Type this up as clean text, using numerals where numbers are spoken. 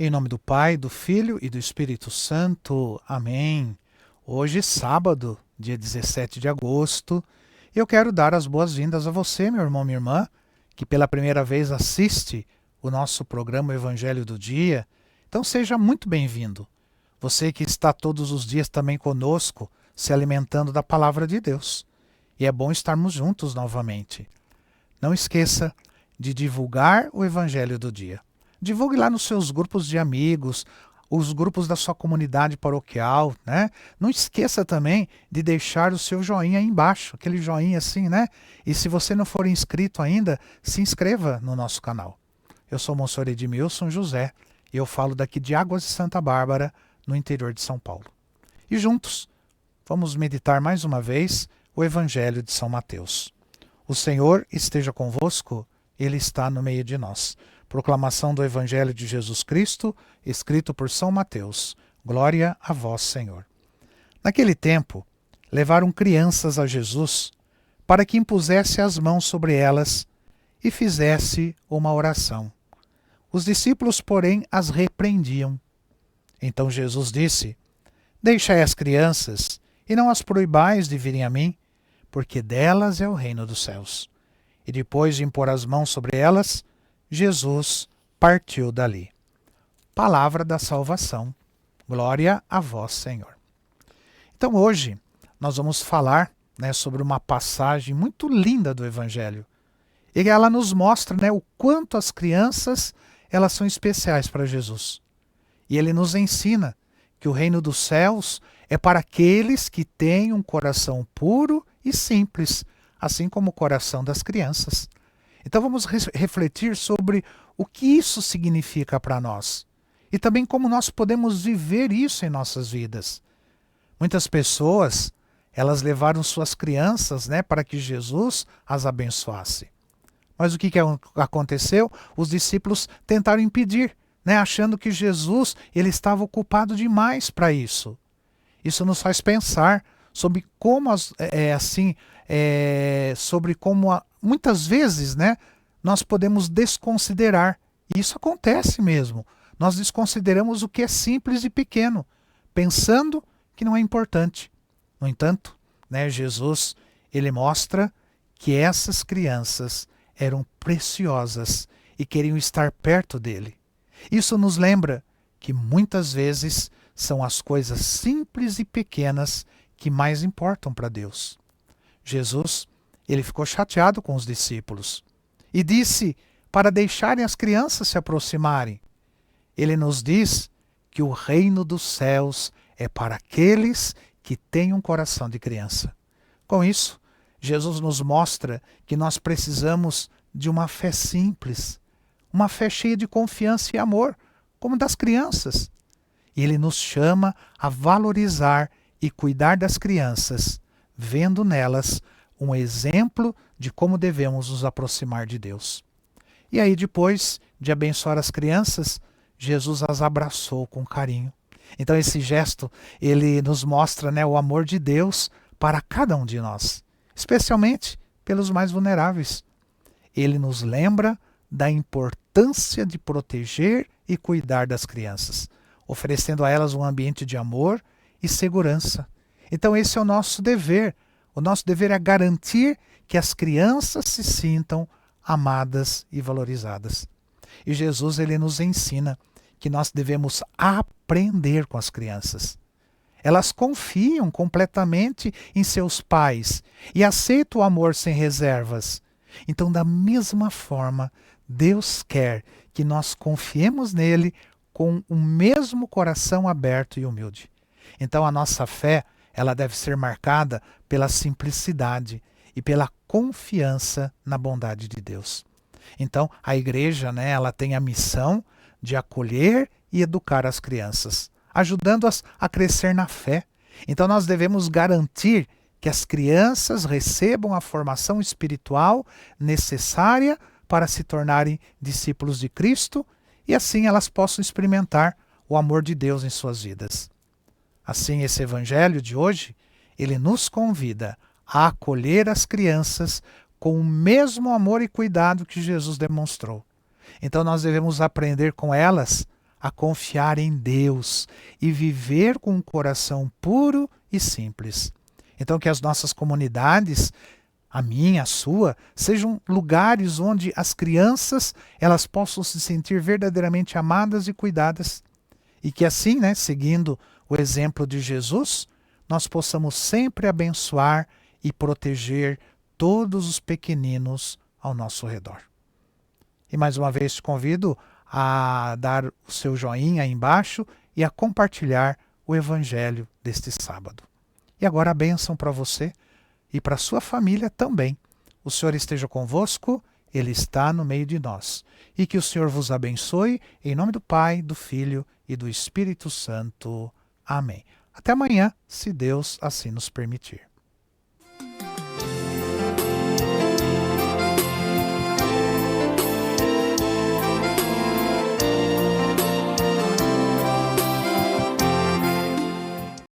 Em nome do Pai, do Filho e do Espírito Santo. Amém. Hoje, sábado, dia 17 de agosto, eu quero dar as boas-vindas a você, meu irmão, minha irmã, que pela primeira vez assiste o nosso programa Evangelho do Dia. Então seja muito bem-vindo. Você que está todos os dias também conosco, se alimentando da Palavra de Deus. E é bom estarmos juntos novamente. Não esqueça de divulgar o Evangelho do Dia. Divulgue lá nos seus grupos de amigos, os grupos da sua comunidade paroquial, né? Não esqueça também de deixar o seu joinha aí embaixo, aquele joinha assim, né? E se você não for inscrito ainda, se inscreva no nosso canal. Eu sou o Monsenhor Edmilson José e eu falo daqui de Águas de Santa Bárbara, no interior de São Paulo. E juntos, vamos meditar mais uma vez o Evangelho de São Mateus. O Senhor esteja convosco, Ele está no meio de nós. Proclamação do Evangelho de Jesus Cristo, escrito por São Mateus. Glória a vós, Senhor. Naquele tempo, levaram crianças a Jesus para que impusesse as mãos sobre elas e fizesse uma oração. Os discípulos, porém, as repreendiam. Então Jesus disse: Deixai as crianças e não as proibais de virem a mim, porque delas é o reino dos céus. E depois de impor as mãos sobre elas, Jesus partiu dali. Palavra da salvação. Glória a vós, Senhor. Então hoje nós vamos falar, sobre uma passagem muito linda do Evangelho. E ela nos mostra, o quanto as crianças elas são especiais para Jesus. E ele nos ensina que o reino dos céus é para aqueles que têm um coração puro e simples, assim como o coração das crianças. Então vamos refletir sobre o que isso significa para nós e também como nós podemos viver isso em nossas vidas. Muitas pessoas, elas levaram suas crianças, para que Jesus as abençoasse. Mas o que aconteceu? Os discípulos tentaram impedir, achando que Jesus ele estava ocupado demais para isso. Isso nos faz pensar sobre como muitas vezes, nós podemos desconsiderar. E isso acontece mesmo. Nós desconsideramos o que é simples e pequeno, pensando que não é importante. No entanto, Jesus, ele mostra que essas crianças eram preciosas e queriam estar perto dele. Isso nos lembra que muitas vezes são as coisas simples e pequenas que mais importam para Deus. Jesus, ele ficou chateado com os discípulos e disse para deixarem as crianças se aproximarem. Ele nos diz que o reino dos céus é para aqueles que têm um coração de criança. Com isso, Jesus nos mostra que nós precisamos de uma fé simples, uma fé cheia de confiança e amor, como das crianças. E ele nos chama a valorizar e cuidar das crianças, vendo nelas um exemplo de como devemos nos aproximar de Deus. E aí, depois de abençoar as crianças, Jesus as abraçou com carinho. Então esse gesto, ele nos mostra, o amor de Deus para cada um de nós, especialmente pelos mais vulneráveis. Ele nos lembra da importância de proteger e cuidar das crianças, oferecendo a elas um ambiente de amor e segurança. Então esse é o nosso dever. O nosso dever é garantir que as crianças se sintam amadas e valorizadas. E Jesus, ele nos ensina que nós devemos aprender com as crianças. Elas confiam completamente em seus pais e aceitam o amor sem reservas. Então, da mesma forma, Deus quer que nós confiemos nele com o mesmo coração aberto e humilde. Então, a nossa fé, ela deve ser marcada pela simplicidade e pela confiança na bondade de Deus. Então, a igreja, ela tem a missão de acolher e educar as crianças, ajudando-as a crescer na fé. Então, nós devemos garantir que as crianças recebam a formação espiritual necessária para se tornarem discípulos de Cristo e assim elas possam experimentar o amor de Deus em suas vidas. Assim, esse evangelho de hoje, ele nos convida a acolher as crianças com o mesmo amor e cuidado que Jesus demonstrou. Então nós devemos aprender com elas a confiar em Deus e viver com um coração puro e simples. Então, que as nossas comunidades, a minha, a sua, sejam lugares onde as crianças elas possam se sentir verdadeiramente amadas e cuidadas. E que assim, né, seguindo o exemplo de Jesus, nós possamos sempre abençoar e proteger todos os pequeninos ao nosso redor. E mais uma vez te convido a dar o seu joinha aí embaixo e a compartilhar o evangelho deste sábado. E agora a bênção para você e para sua família também. O Senhor esteja convosco, Ele está no meio de nós. E que o Senhor vos abençoe, em nome do Pai, do Filho e do Espírito Santo. Amém. Até amanhã, se Deus assim nos permitir.